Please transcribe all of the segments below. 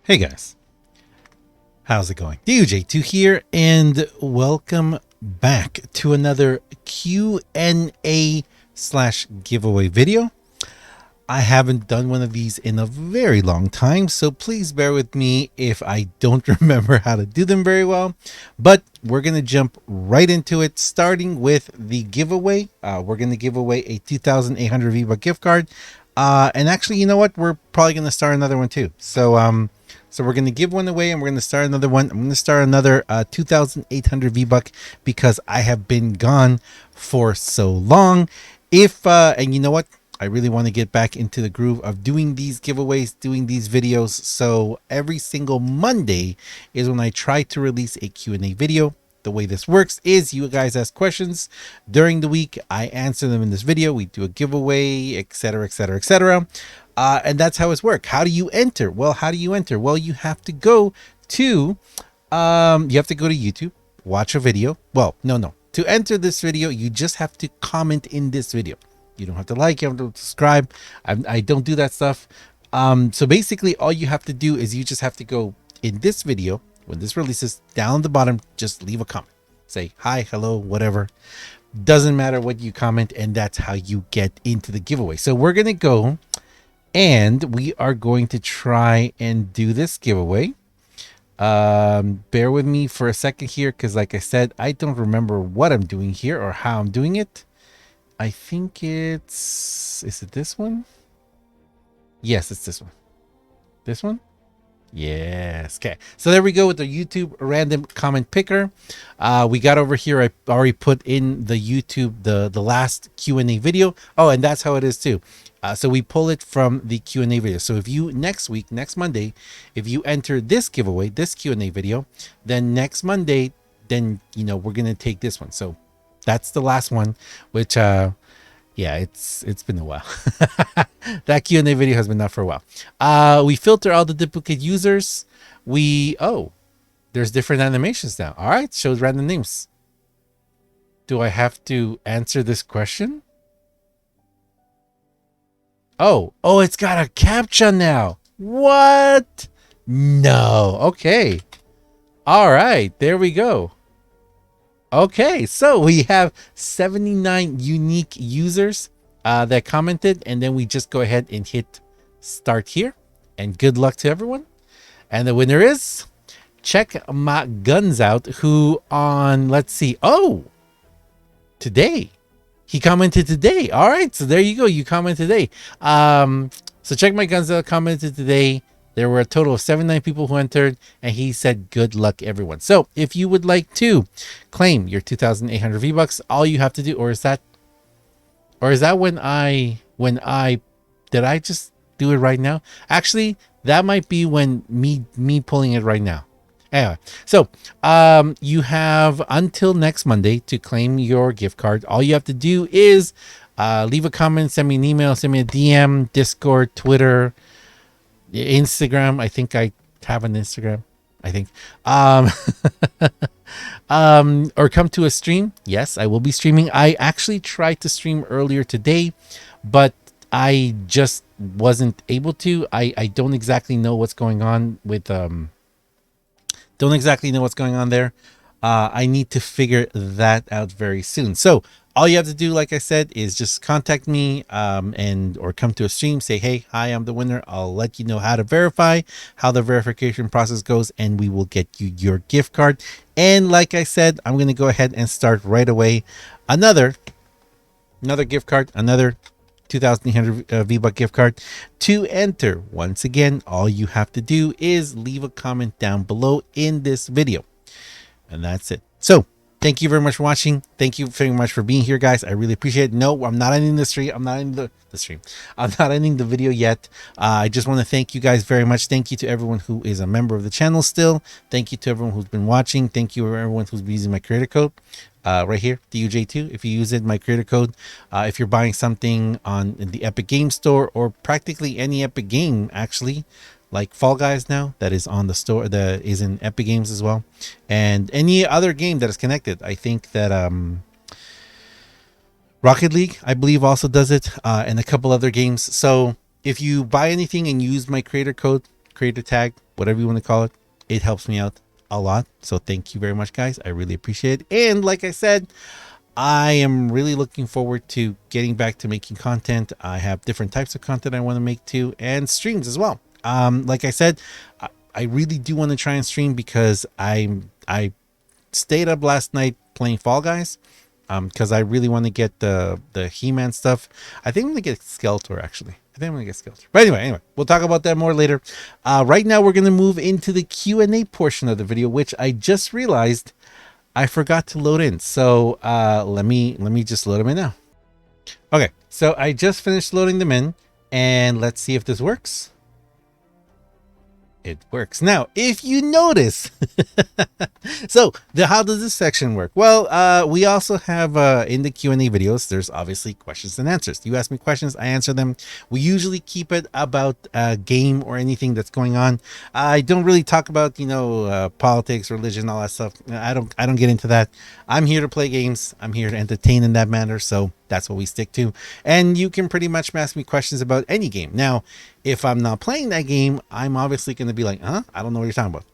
Hey guys, how's it going? DJ2 here, and welcome back to another Q&A slash giveaway video. I haven't done one of these in a very long time, so please bear with me if I don't remember how to do them very well. But we're going to jump right into it, starting with the giveaway. We're going to give away a 2,800 V-Buck gift card. And actually, you know what? We're probably going to start another one too. So we're going to give one away and we're going to start another one. I'm going to start another 2,800 V-Buck because I have been gone for so long. And you know what? I really want to get back into the groove of doing these giveaways, doing these videos. So every single Monday is when I try to release a Q&A video. The way this works is you guys ask questions during the week. I answer them in this video. We do a giveaway, etc., etc., etc. And that's how it's works. How do you enter? Well, you have to go to YouTube, watch a video. Well, no. To enter this video, you just have to comment in this video. You don't have to like, you don't have to subscribe. I don't do that stuff. So basically all you have to do is you just have to go in this video. When this releases, down the bottom, just leave a comment. Say hi, hello, whatever. Doesn't matter what you comment, and that's how you get into the giveaway. So we're going to go and we are going to try and do this giveaway. Bear with me for a second here because like I said, I don't remember what I'm doing here or how I'm doing it. I think is it this one? Yes, it's this one. This one? Yes. Okay. So there we go with the YouTube random comment picker. We got over here. I already put in the YouTube, the last Q&A video. Oh, and that's how it is too. So we pull it from the Q&A video. So if you next Monday, if you enter this giveaway, this Q&A video, then next Monday, then, you know, we're going to take this one. So that's the last one, which, yeah, it's been a while. That Q&A video has been up for a while. We filter all the duplicate users. There's different animations now. All right, shows random names. Do I have to answer this question? Oh, it's got a CAPTCHA now. What? No. Okay. All right, there we go. Okay, so we have 79 unique users that commented, and then we just go ahead and hit start here, and good luck to everyone. And the winner is Check My Guns Out, who on, let's see, today he commented today. All right, so there you go, you commented today. So Check My Guns Out commented today. There were a total of 79 people who entered, and he said, good luck, everyone. So if you would like to claim your 2,800 V-Bucks, all you have to do, or is that did I just do it right now? Actually, that might be when me pulling it right now. Anyway, so you have until next Monday to claim your gift card. All you have to do is leave a comment, send me an email, send me a DM, Discord, Twitter, Instagram. I think I have an Instagram, I think. Or come to a stream. Yes, I will be streaming. I actually tried to stream earlier today, but I just wasn't able to. I don't exactly know what's going on with don't exactly know what's going on there. I need to figure that out very soon. So all you have to do, like I said, is just contact me or come to a stream, say, hey, hi, I'm the winner. I'll let you know how to verify, how the verification process goes, and we will get you your gift card. And like I said, I'm going to go ahead and start right away. Another gift card, another 2,800 V-Buck gift card. To enter, once again, all you have to do is leave a comment down below in this video. And that's it. So thank you very much for watching. Thank you very much for being here, guys. I really appreciate it. No, I'm not ending the stream. I'm not ending the stream. I'm not ending the video yet. I just want to thank you guys very much. Thank you to everyone who is a member of the channel still. Thank you to everyone who's been watching. Thank you to everyone who's been using my creator code right here, DUJ2. If you use it, my creator code, if you're buying something on the Epic Game Store or practically any Epic game, actually, like Fall Guys now, that is on the store, that is in Epic Games as well, and any other game that is connected. I think that Rocket League, I believe, also does it, and a couple other games. So if you buy anything and use my creator code, creator tag, whatever you want to call it. It helps me out a lot. So thank you very much, guys. I really appreciate it. And like I said, I am really looking forward to getting back to making content. I have different types of content I want to make too, and streams as well. Like I said, I really do want to try and stream because I stayed up last night playing Fall Guys. Because I really want to get the He-Man stuff. I think I'm gonna get Skeletor actually. I think I'm gonna get Skeletor. But anyway, we'll talk about that more later. Right now we're gonna move into the Q&A portion of the video, which I just realized I forgot to load in. So let me just load them in now. Okay, so I just finished loading them in, and let's see if this works. It works. Now, if you notice, so how does this section work? Well, we also have in the Q&A videos, there's obviously questions and answers. You ask me questions, I answer them. We usually keep it about a game or anything that's going on. I don't really talk about, politics, religion, all that stuff. I don't get into that. I'm here to play games. I'm here to entertain in that manner. So that's what we stick to. And you can pretty much ask me questions about any game. Now, if I'm not playing that game, I'm obviously going to be like, I don't know what you're talking about.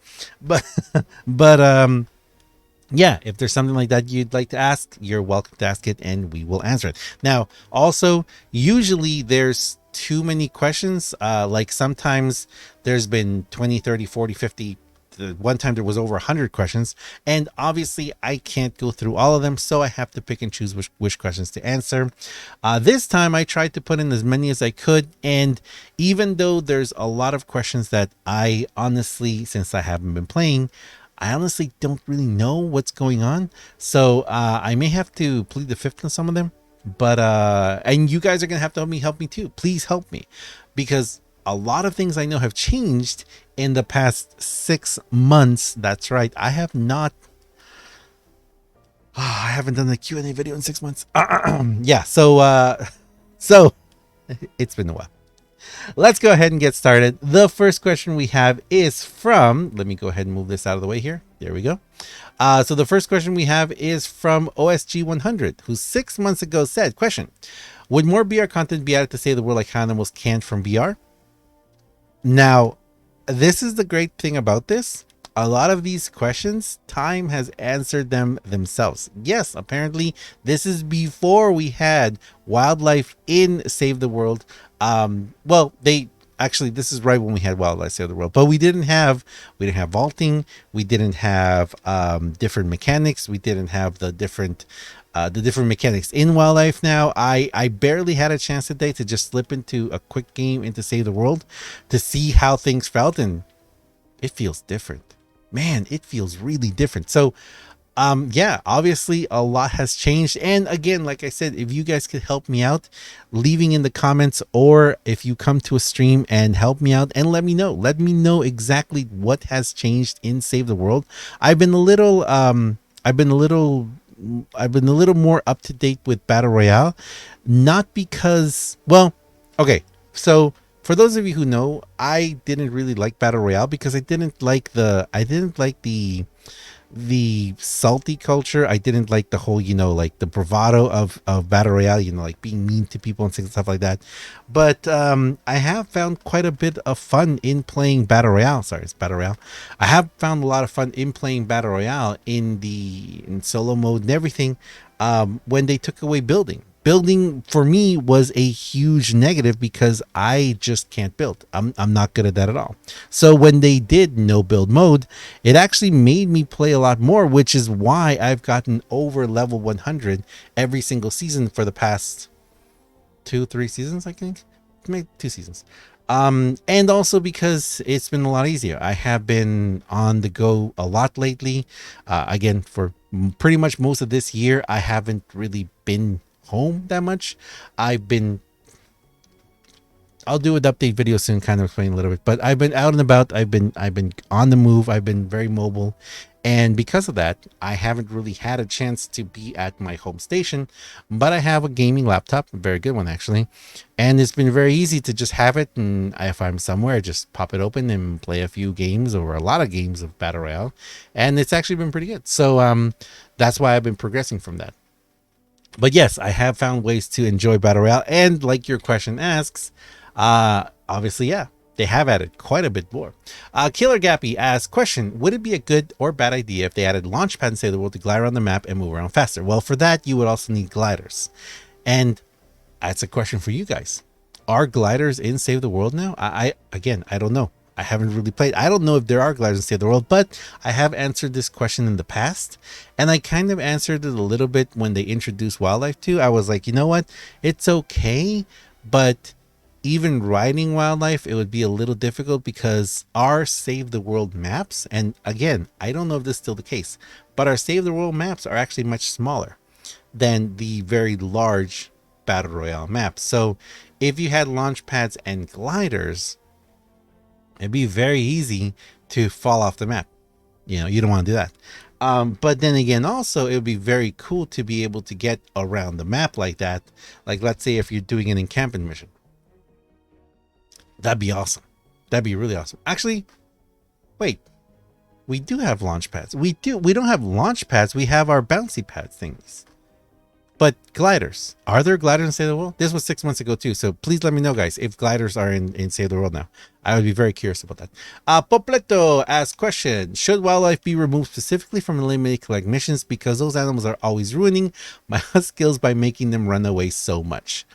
But yeah, if there's something like that you'd like to ask, you're welcome to ask it and we will answer it. Now, also, usually there's too many questions. Like sometimes there's been 20, 30, 40, 50. One time there was over 100 questions, and obviously I can't go through all of them, so I have to pick and choose which questions to answer. This time I tried to put in as many as I could, and even though there's a lot of questions that I honestly, since I haven't been playing, I honestly don't really know what's going on, so I may have to plead the fifth on some of them. But and you guys are gonna have to help me too. Please help me, because a lot of things I know have changed in the past 6 months. That's right. I haven't done a Q&A video in 6 months. Yeah. So it's been a while. Let's go ahead and get started. The first question we have is from, let me go ahead and move this out of the way here. There we go. So the first question we have is from OSG100, who 6 months ago said, question, would more BR content be added to save the world like how animals canned from BR? Now, this is the great thing about this. A lot of these questions, time has answered them themselves. Yes, apparently this is before we had wildlife in Save the World. Well, this is right when we had wildlife Save the World, but we didn't have vaulting, we didn't have different mechanics, we didn't have the different mechanics in wildlife. Now I barely had a chance today to just slip into a quick game into Save the World to see how things felt, and it feels different, man. It feels really different. So yeah, obviously a lot has changed. And again, like I said, if you guys could help me out, leaving in the comments, or if you come to a stream and help me out and let me know exactly what has changed in Save the World. I've been a little more up to date with Battle Royale, not because, well, okay, so for those of you who know, I didn't really like Battle Royale because I didn't like the salty culture. I didn't like the whole, like the bravado of Battle Royale, like being mean to people and stuff like that. But I have found quite a bit of fun in playing Battle Royale. Sorry, it's Battle Royale. I have found a lot of fun in playing Battle Royale in solo mode and everything. When they took away building for me was a huge negative because I just can't build. I'm not good at that at all. So when they did no build mode, it actually made me play a lot more, which is why I've gotten over level 100 every single season for the past 2-3 seasons, I think. Maybe 2 seasons. And also because it's been a lot easier. I have been on the go a lot lately. Again, for pretty much most of this year, I haven't really been home that much. I'll do an update video soon, kind of explain a little bit, but I've been out and about. I've been on the move. I've been very mobile, and because of that, I haven't really had a chance to be at my home station. But I have a gaming laptop, a very good one actually, and it's been very easy to just have it, and if I'm somewhere, I just pop it open and play a few games or a lot of games of Battle Royale, and it's actually been pretty good. So that's why I've been progressing from that. But yes, I have found ways to enjoy Battle Royale, and like your question asks, obviously, yeah, They have added quite a bit more. Killer Gappy asks, question, would it be a good or bad idea if they added launch pad and Save the World to glide around the map and move around faster? Well, for that, you would also need gliders. And that's a question for you guys. Are gliders in Save the World now? Again, I don't know. I haven't really played. I don't know if there are gliders in Save the World, but I have answered this question in the past. And I kind of answered it a little bit when they introduced wildlife too. I was like, you know what? It's okay, but even riding wildlife, it would be a little difficult because our Save the World maps, and again, I don't know if this is still the case, but our Save the World maps are actually much smaller than the very large Battle Royale maps. So if you had launch pads and gliders, it'd be very easy to fall off the map. You know, you don't want to do that. But then again, also, it would be very cool to be able to get around the map like that. Like, let's say if you're doing an encampment mission. That'd be awesome. That'd be really awesome. Actually, wait. We do have launch pads. We don't have launch pads. We have our bouncy pad thingies. But gliders. Are there gliders in Save the World? This was 6 months ago too. So please let me know, guys, if gliders are in Save the World now. I would be very curious about that. Popleto asks question. Should wildlife be removed specifically from eliminated collect missions because those animals are always ruining my skills by making them run away so much?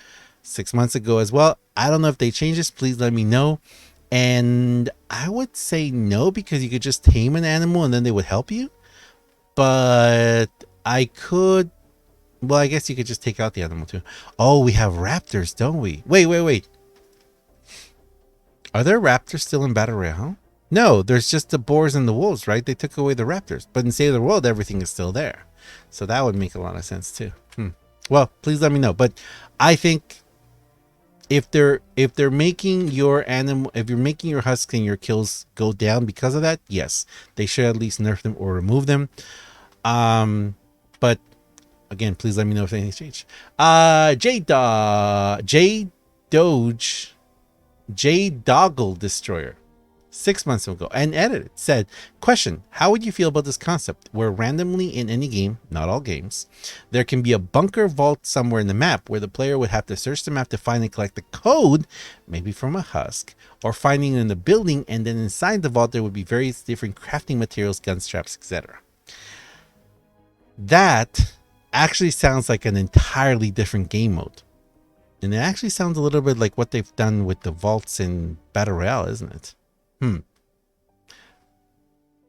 6 months ago as well. I don't know if they changed this. Please let me know. And I would say no, because you could just tame an animal and then they would help you. But I could... Well, I guess you could just take out the animal too. Oh, we have raptors, don't we? Wait. Are there raptors still in Battle Royale? No, there's just the boars and the wolves, right? They took away the raptors. But in Save the World, everything is still there. So that would make a lot of sense too. Well, please let me know. But I think if they're making your animal, if you're making your husks and your kills go down because of that, yes, they should at least nerf them or remove them. But again, please let me know if anything's changed. J Doggle Destroyer, 6 months ago, and edited, said, question, how would you feel about this concept where randomly in any game, not all games, there can be a bunker vault somewhere in the map where the player would have to search the map to find and collect the code, maybe from a husk, or finding it in the building, and then inside the vault there would be various different crafting materials, gun straps, etc. That actually sounds like an entirely different game mode. And it actually sounds a little bit like what they've done with the vaults in Battle Royale, isn't it?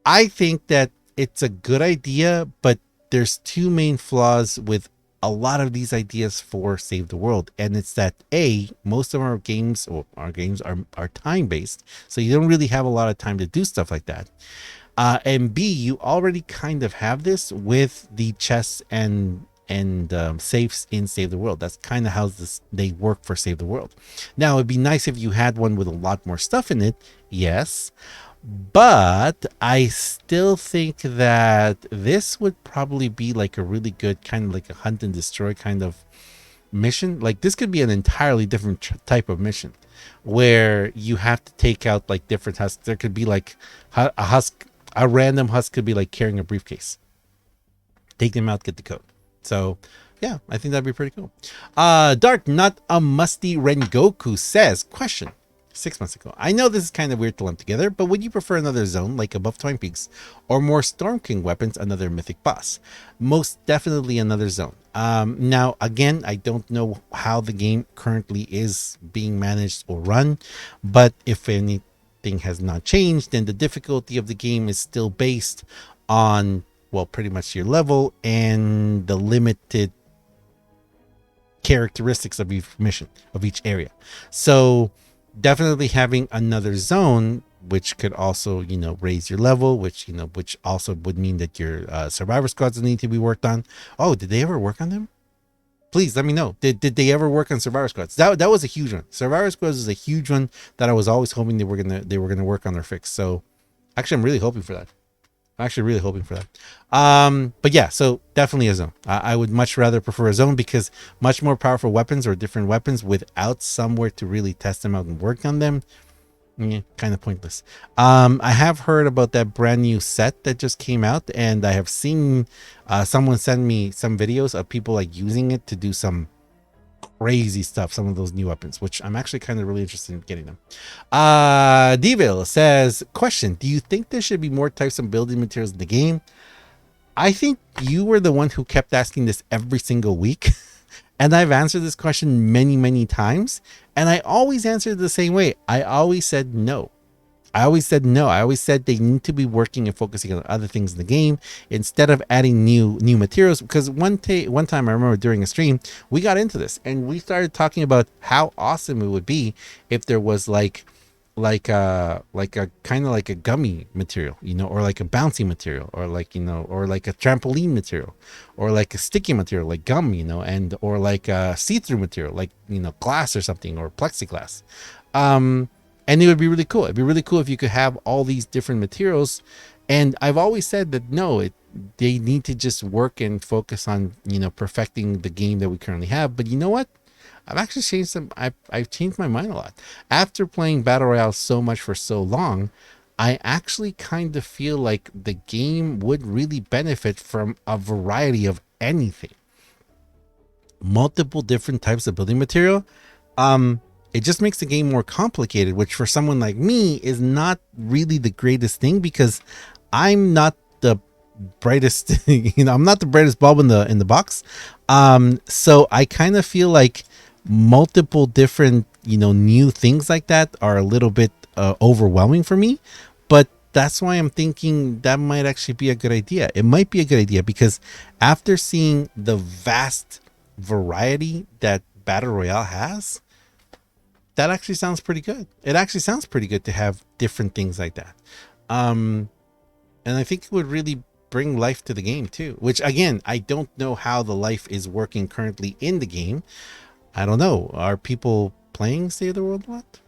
I think that it's a good idea, but there's two main flaws with a lot of these ideas for Save the World. And it's that A, most of our games are time-based, so you don't really have a lot of time to do stuff like that. And B, you already kind of have this with the chests and safes in Save the World. That's kind of how they work for Save the World. Now, it'd be nice if you had one with a lot more stuff in it, yes, but I still think that this would probably be like a really good kind of like a hunt and destroy kind of mission. Like this could be an entirely different type of mission where you have to take out like different husks. There could be like a random husk could be like carrying a briefcase. Take them out, get the code. So yeah, I think that'd be pretty cool. Dark Not a Musty Rengoku says, question, 6 months ago, I know this is kind of weird to lump together, but would you prefer another zone like above Twin Peaks or more Storm King weapons, another mythic boss? Most definitely another zone. Now again, I don't know how the game currently is being managed or run, but if anything has not changed, then the difficulty of the game is still based on, well, pretty much your level and the limited characteristics of each mission, of each area. So definitely having another zone, which could also, you know, raise your level, which also would mean that your survivor squads need to be worked on. Oh, did they ever work on them? Please let me know. Did they ever work on survivor squads? That was a huge one. Survivor squads was a huge one that I was always hoping they were gonna work on their fix. So actually, I'm really hoping for that. But yeah, so definitely a zone. I would much rather prefer a zone because much more powerful weapons or different weapons without somewhere to really test them out and work on them, kind of pointless. I have heard about that brand new set that just came out, and I have seen someone send me some videos of people like using it to do some crazy stuff, some of those new weapons, which I'm actually kind of really interested in getting them. Deville says, question, do you think there should be more types of building materials in the game? I think you were the one who kept asking this every single week. And I've answered this question many, many times. And I always answered the same way. I always said no. I always said no. I always said they need to be working and focusing on other things in the game instead of adding new materials. Because one time I remember during a stream, we got into this and we started talking about how awesome it would be if there was like a kind of like a gummy material, you know, or like a bouncy material, or like, you know, or like a trampoline material, or like a sticky material like gum, you know, and or like a see-through material like, you know, glass or something, or plexiglass. And it would be really cool. It'd be really cool if you could have all these different materials. And I've always said that no, they need to just work and focus on, you know, perfecting the game that we currently have. But you know what? I've actually changed some. I've changed my mind a lot after playing Battle Royale so much for so long. I actually kind of feel like the game would really benefit from a variety of anything, multiple different types of building material. It just makes the game more complicated, which for someone like me is not really the greatest thing, because I'm not the brightest, you know, I'm not the brightest bulb in the box. So I kind of feel like multiple different, you know, new things like that are a little bit overwhelming for me. But that's why I'm thinking that might actually be a good idea. It might be a good idea because after seeing the vast variety that Battle Royale has, that actually sounds pretty good. It actually sounds pretty good to have different things like that. And I think it would really bring life to the game too, which again, I don't know how the life is working currently in the game. I don't know. Are people playing Save the World a lot?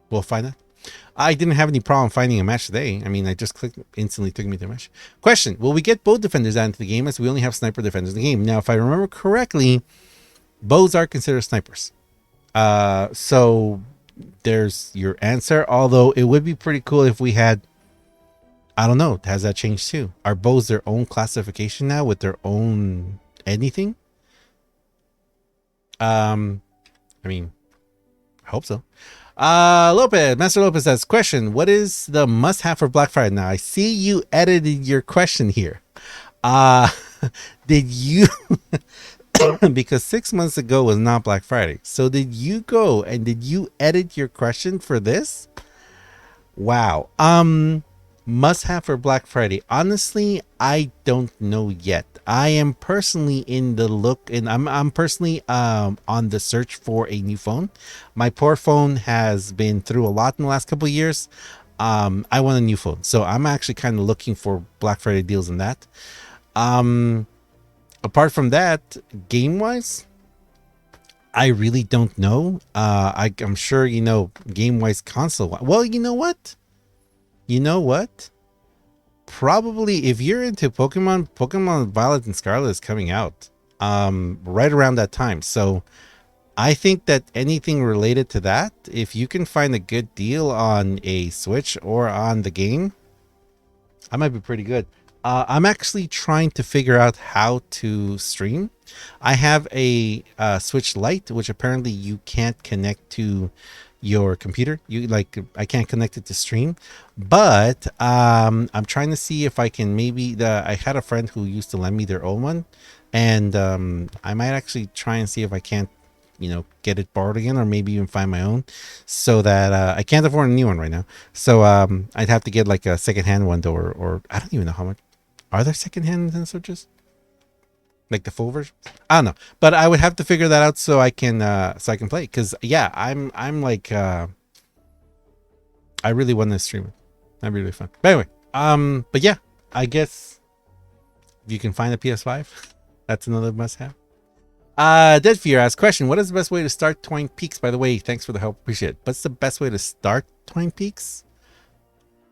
We'll find out. I didn't have any problem finding a match today. I mean, I just clicked, instantly took me to a match. Question, will we get bow defenders out into the game, as we only have sniper defenders in the game? Now, if I remember correctly, bows are considered snipers. So there's your answer. Although it would be pretty cool if we had, I don't know, has that changed too? Are bows their own classification now with their own anything? I mean, I hope so. Master Lopez says, question, what is the must-have for Black Friday? Now I see you edited your question here. Did you because 6 months ago was not Black Friday, so did you go and did you edit your question for this? Wow. Must have for Black Friday. Honestly, I don't know yet. I am personally in the look, and I'm personally on the search for a new phone. My poor phone has been through a lot in the last couple of years. I want a new phone, so I'm actually kind of looking for Black Friday deals in that. Apart from that, game wise, I really don't know. I'm sure, you know, game wise, console. Well, you know what? Probably if you're into Pokemon Violet and Scarlet is coming out right around that time. So I think that anything related to that, if you can find a good deal on a Switch or on the game, I might be pretty good. I'm actually trying to figure out how to stream. I have a Switch Lite, which apparently you can't connect to your computer. I can't connect it to stream, but I'm trying to see if I can I had a friend who used to lend me their old one, and I might actually try and see if I can't, you know, get it borrowed again, or maybe even find my own, so that I can't afford a new one right now. So I'd have to get like a secondhand one, or I don't even know how much. Are there secondhand Nintendo Switches? Like the full version? I don't know, but I would have to figure that out so I can play. Because yeah, I'm like I really want to stream it. That'd be really fun. But anyway, but yeah, I guess if you can find a PS5, that's another must-have. Dead Fear asks, question, what is the best way to start Twine Peaks? By the way, thanks for the help, appreciate it. What's the best way to start Twine Peaks?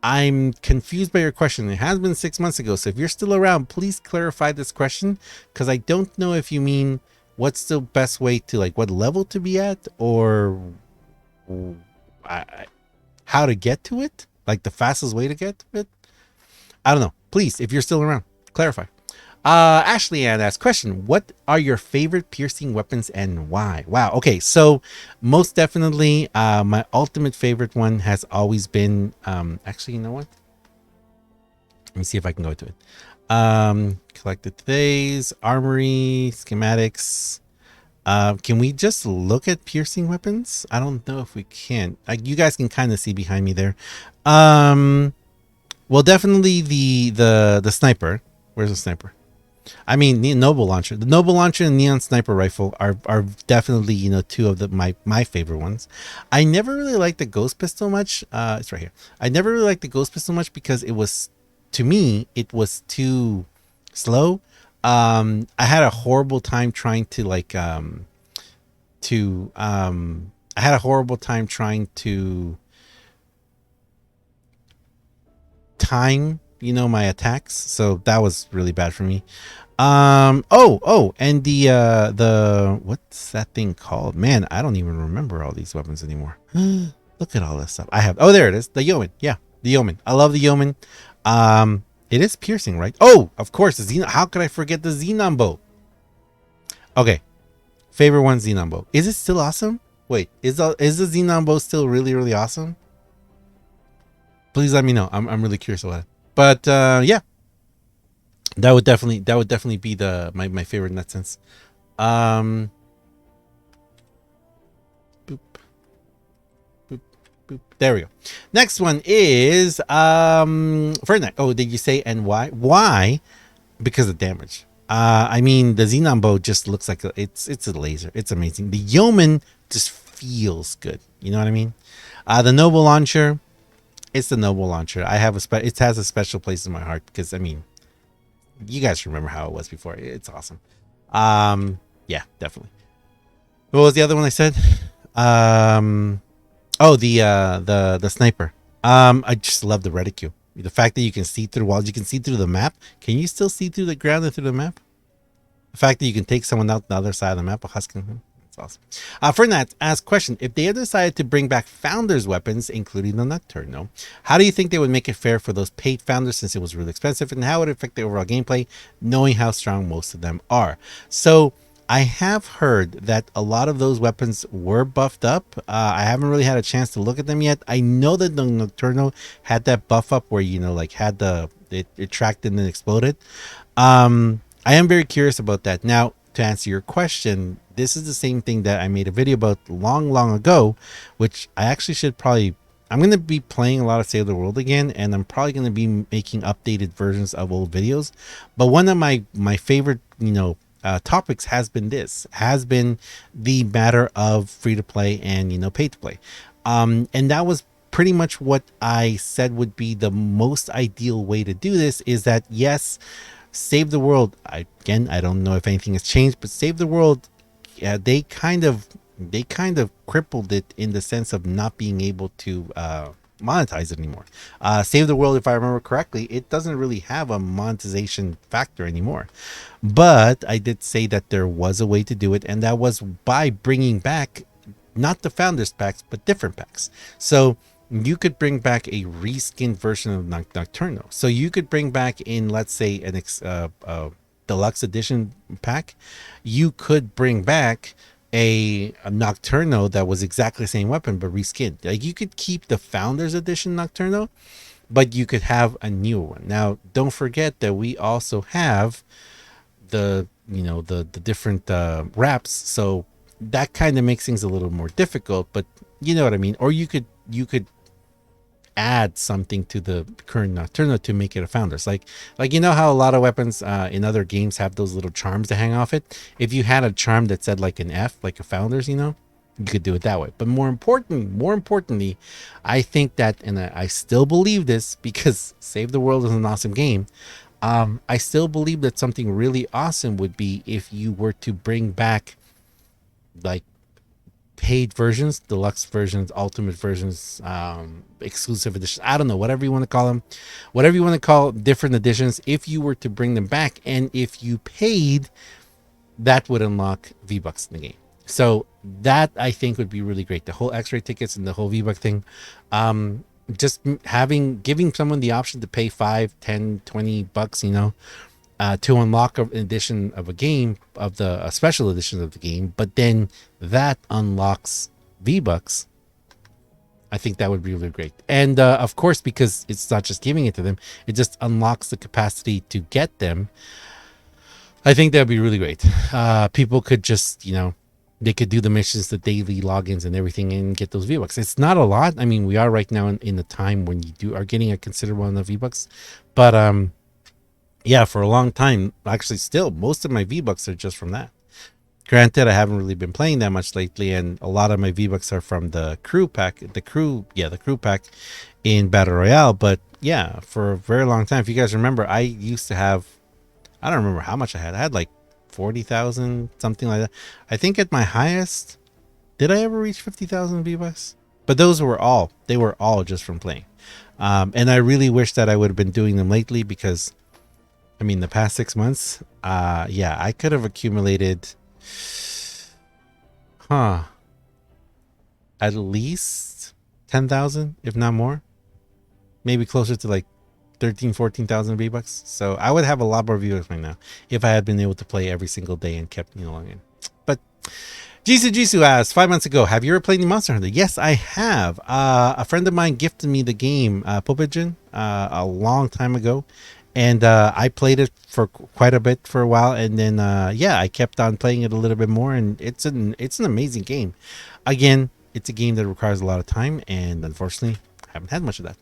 I'm confused by your question. It has been 6 months ago, so if you're still around, please clarify this question, because I don't know if you mean what's the best way to, like, what level to be at, or how to get to it, like the fastest way to get to it. I don't know. Please, if you're still around, clarify. Ashley Ann asks, question, what are your favorite piercing weapons and why? Wow. Okay. So most definitely, my ultimate favorite one has always been, actually, you know what? Let me see if I can go to it. Collected today's armory schematics. Can we just look at piercing weapons? I don't know if we can. You guys can kind of see behind me there. Well, definitely the sniper. Where's the sniper? I mean, the Noble Launcher. The Noble Launcher and Neon Sniper Rifle are definitely, you know, two of my favorite ones. I never really liked the Ghost Pistol much. It's right here. I never really liked the Ghost Pistol much because it was, to me, it was too slow. I had a horrible time trying to I had a horrible time trying to time, you know, my attacks, so that was really bad for me. And the what's that thing called? Man, I don't even remember all these weapons anymore. Look at all this stuff I have. Oh, there it is. The Yeoman. Yeah, the Yeoman. I love the Yeoman. It is piercing, right? Oh, of course, the Xenon. How could I forget the Xenon bow? Okay, favorite one, Xenon bow. Is it still awesome? Wait, is the Xenon bow still really, really awesome? Please let me know. I'm really curious about it. But yeah, that would definitely be my favorite in that sense. Boop, boop, boop. There we go. Next one is Fernet. Oh, did you say and why? Why? Because of damage. I mean, the Xenon bow just looks like it's a laser. It's amazing. The Yeoman just feels good. You know what I mean? The Noble Launcher. It's the Noble Launcher. I have it has a special place in my heart because, I mean, you guys remember how it was before. It's awesome. Yeah, definitely. What was the other one I said? Oh, the sniper. I just love the reticule. The fact that you can see through walls, you can see through the map. Can you still see through the ground and through the map? The fact that you can take someone out the other side of the map, a husking. That's awesome. Fernat asks question: if they had decided to bring back Founders weapons, including the Nocturno, how do you think they would make it fair for those paid Founders since it was really expensive, and how would it affect the overall gameplay, knowing how strong most of them are? So I have heard that a lot of those weapons were buffed up. I haven't really had a chance to look at them yet. I know that the Nocturno had that buff up where, you know, like had it tracked and then exploded. I am very curious about that. Now, to answer your question, this is the same thing that I made a video about long ago, which I actually should probably, I'm going to be playing a lot of Save the World again, and I'm probably going to be making updated versions of old videos. But one of my favorite, you know, topics has been the matter of free to play and, you know, pay to play. And that was pretty much what I said would be the most ideal way to do this, is that yes, Save the World, I don't know if anything has changed, but Save the World, they kind of crippled it in the sense of not being able to monetize it anymore. Save the World, if I remember correctly, it doesn't really have a monetization factor anymore. But I did say that there was a way to do it, and that was by bringing back not the Founders packs, but different packs. So you could bring back a reskinned version of Nocturno. So you could bring back in, let's say, an deluxe edition pack. You could bring back a Nocturno that was exactly the same weapon but reskinned. Like, you could keep the Founders edition Nocturno, but you could have a new one. Now, don't forget that we also have the, you know, the different wraps. So that kind of makes things a little more difficult, but you know what I mean. Or you could add something to the current Nocturno to make it a Founders, like you know how a lot of weapons in other games have those little charms to hang off it. If you had a charm that said like an F, like a Founders, you know, you could do it that way. But more importantly, I think that, and I still believe this because Save the World is an awesome game, I still believe that something really awesome would be if you were to bring back like paid versions, deluxe versions, ultimate versions, exclusive editions, I don't know, whatever you want to call them, whatever you want to call different editions. If you were to bring them back, and if you paid, that would unlock V-Bucks in the game. So that, I think, would be really great. The whole X-ray tickets and the whole V-Buck thing, just giving someone the option to pay $5, $10, $20, you know, to unlock an edition of a game, of the a special edition of the game, but then that unlocks V-Bucks. I think that would be really great. And of course, because it's not just giving it to them, it just unlocks the capacity to get them. I think that would be really great. People could just, they could do the missions, the daily logins and everything, and get those V-Bucks. It's not a lot. I mean, we are right now in the time when you are getting a considerable amount of V-Bucks. But yeah, for a long time, actually still, most of my V-Bucks are just from that. Granted, I haven't really been playing that much lately, and a lot of my V-Bucks are from the crew pack, the crew pack in Battle Royale. But yeah, for a very long time, if you guys remember, I used to have, I don't remember how much I had. I had like 40,000, something like that. I think at my highest, did I ever reach 50,000 V-Bucks? But those were all, they were all just from playing. And I really wish that I would have been doing them lately, because, I mean, the past 6 months, yeah, I could have accumulated, at least 10,000, if not more. Maybe closer to like 14,000 V-Bucks. So I would have a lot more V-Bucks right now if I had been able to play every single day and kept logging. But Jisoo asks, 5 months ago, have you ever played any Monster Hunter? Yes, I have. A friend of mine gifted me the game Pupijin a long time ago, and I played it for quite a bit for a while, and then yeah, I kept on playing it a little bit more, and it's an amazing game. Again, it's a game that requires a lot of time, and unfortunately I haven't had much of that.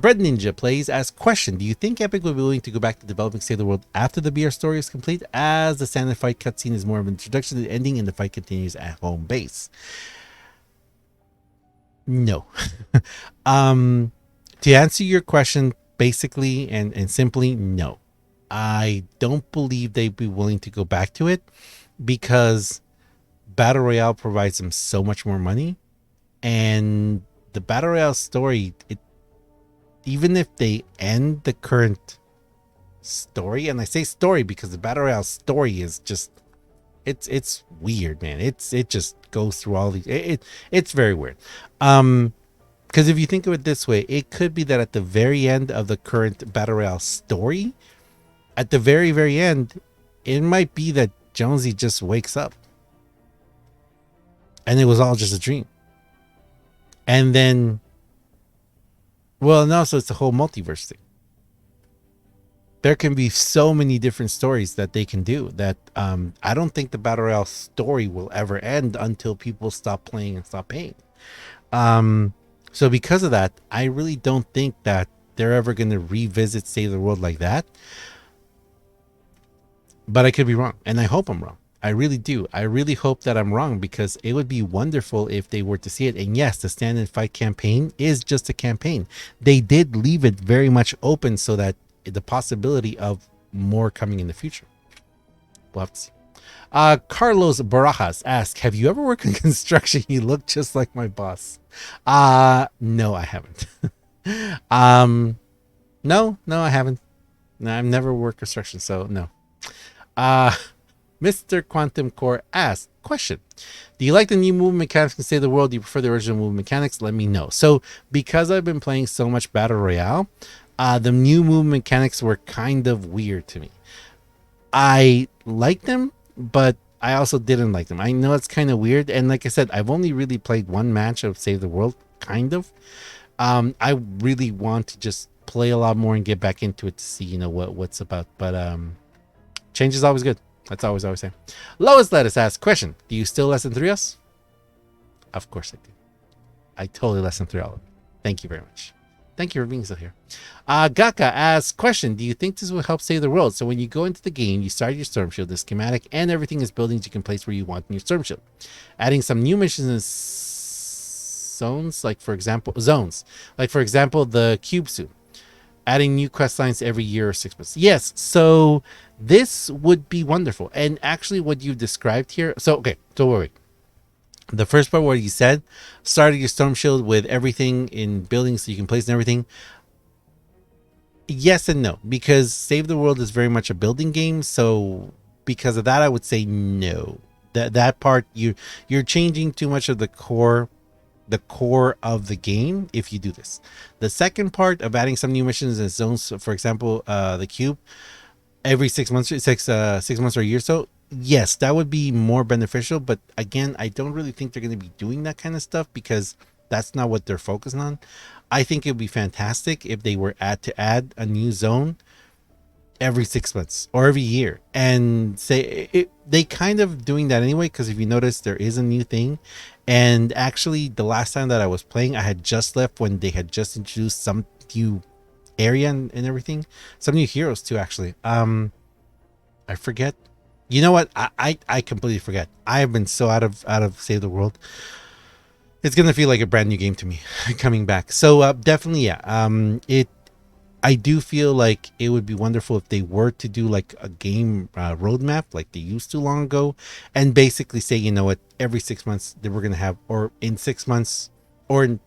Bread Ninja plays as question: do you think Epic will be willing to go back to developing Save the World after the BR story is complete, as the standard fight cutscene is more of an introduction to the ending and the fight continues at home base? No. To answer your question basically and simply, no. I don't believe they'd be willing to go back to it, because Battle Royale provides them so much more money, and the Battle Royale story, even if they end the current story, and I say story because the Battle Royale story is just, it's weird, man. It just goes through all these, it's very weird. Because if you think of it this way, it could be that at the very end of the current Battle Royale story, at the very, very end, it might be that Jonesy just wakes up and it was all just a dream. And then, well, no, so it's the whole multiverse thing. There can be so many different stories that they can do that I don't think the Battle Royale story will ever end until people stop playing and stop paying. So because of that, I really don't think that they're ever going to revisit Save the World like that. But I could be wrong, and I hope I'm wrong. I really do. I really hope that I'm wrong, because it would be wonderful if they were to see it. And yes, the Stand and Fight campaign is just a campaign. They did leave it very much open so that the possibility of more coming in the future. We'll have to see. Carlos Barajas asks, have you ever worked in construction? You look just like my boss. No, I haven't. No, I haven't. No, I've never worked construction, so no. Mr. Quantum Core asks, question: do you like the new movement mechanics in Save the World? Do you prefer the original movement mechanics? Let me know. So because I've been playing so much Battle Royale, the new movement mechanics were kind of weird to me. I liked them, but I also didn't like them. I know it's kind of weird, and like I said, I've only really played one match of Save the World, kind of. I really want to just play a lot more and get back into it to see, what's about. But change is always good. That's always say. Lois Lettuce asks, question: do you still lesson 3 us? Of course I do. I totally lesson 3 all of it. Thank you very much. Thank you for being still here. Gaka asks, question: do you think this will help save the world? So when you go into the game, you start your storm shield, the schematic, and everything is buildings you can place where you want in your storm shield. Adding some new missions and zones, like for example, the cube suit. Adding new quest lines every year or 6 months. Yes, so this would be wonderful. And actually what you described here, so okay, don't worry. The first part where you said starting your storm shield with everything in buildings so you can place and everything, yes and no, because Save the World is very much a building game. So because of that, I would say no. That part, you're changing too much of the core of the game if you do this. The second part of adding some new missions and zones, for example, the cube, every 6 months, 6 months or a year. So yes, that would be more beneficial. But again, I don't really think they're going to be doing that kind of stuff because that's not what they're focusing on. I think it would be fantastic if they were to add a new zone every 6 months or every year, and say it, they kind of doing that anyway, because if you notice, there is a new thing. And actually, the last time that I was playing, I had just left when they had just introduced some new area and everything, some new heroes too, actually. I forget. You know what, I completely forget. I have been so out of Save the World. It's gonna feel like a brand new game to me coming back. So definitely, yeah. It I do feel like it would be wonderful if they were to do like a game roadmap like they used to long ago, and basically say, you know what, every 6 months that we're going to have, or in 6 months, or in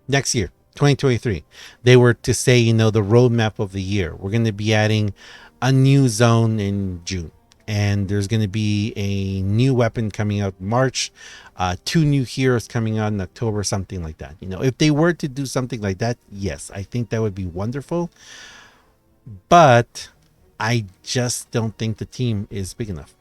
next year, 2023, they were to say, you know, the roadmap of the year. We're going to be adding a new zone in June, and there's going to be a new weapon coming out in March, two new heroes coming out in October, something like that. You know, if they were to do something like that, yes, I think that would be wonderful. But I just don't think the team is big enough.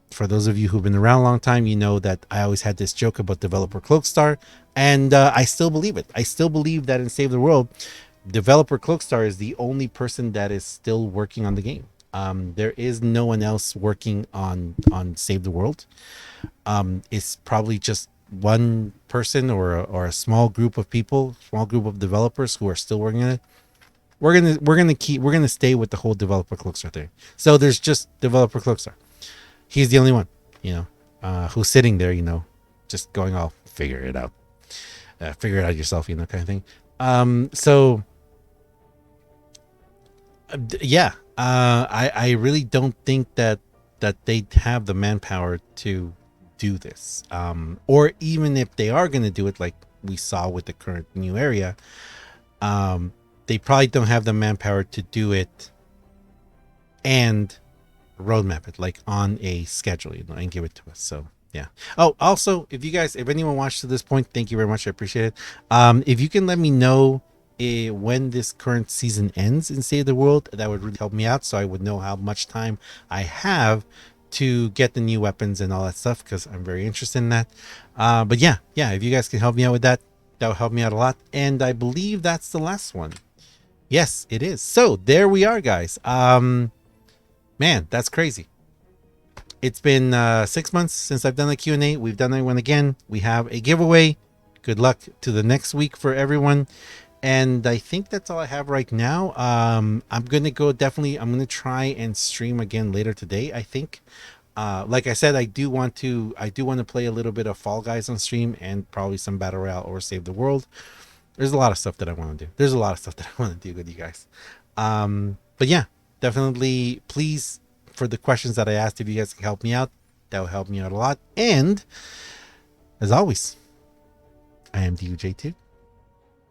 For those of you who've been around a long time, you know that I always had this joke about developer Cloakstar, and I still believe it. I still believe that in Save the World, developer Cloakstar is the only person that is still working on the game. There is no one else working on Save the World. It's probably just one person or a small group of people, small group of developers who are still working on it. We're gonna stay with the whole developer Cloakstar thing. So there's just developer Cloakstar. He's the only one, you know, who's sitting there, you know, just going, "I'll figure it out, figure it out yourself," you know, kind of thing. So yeah, I really don't think that they have the manpower to do this. Or even if they are going to do it, like we saw with the current new area, they probably don't have the manpower to do it and roadmap it like on a schedule, you know, and give it to us. So yeah. Oh, also, if anyone watched to this point, thank you very much. I appreciate it. If you can let me know when this current season ends in Save the World, that would really help me out, so I would know how much time I have to get the new weapons and all that stuff, because I'm very interested in that. But yeah, if you guys can help me out with that, that would help me out a lot. And I believe that's the last one. Yes, it is. So there we are, guys. Man, that's crazy. It's been 6 months since I've done a Q&A. We've done that one again. We have a giveaway. Good luck to the next week for everyone. And I think that's all I have right now. I'm going to try and stream again later today, I think. Like I said, I do want to play a little bit of Fall Guys on stream, and probably some Battle Royale or Save the World. There's a lot of stuff that I want to do. With you guys. But yeah, definitely, please, for the questions that I asked, if you guys can help me out, that will help me out a lot. And as always, I am DUJ2.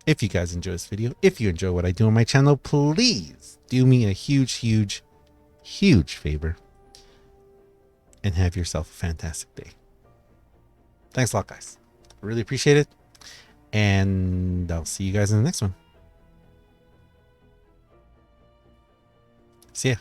If you guys enjoy this video, if you enjoy what I do on my channel, please do me a huge, huge, huge favor and have yourself a fantastic day. Thanks a lot, guys. Really appreciate it. And I'll see you guys in the next one. See ya.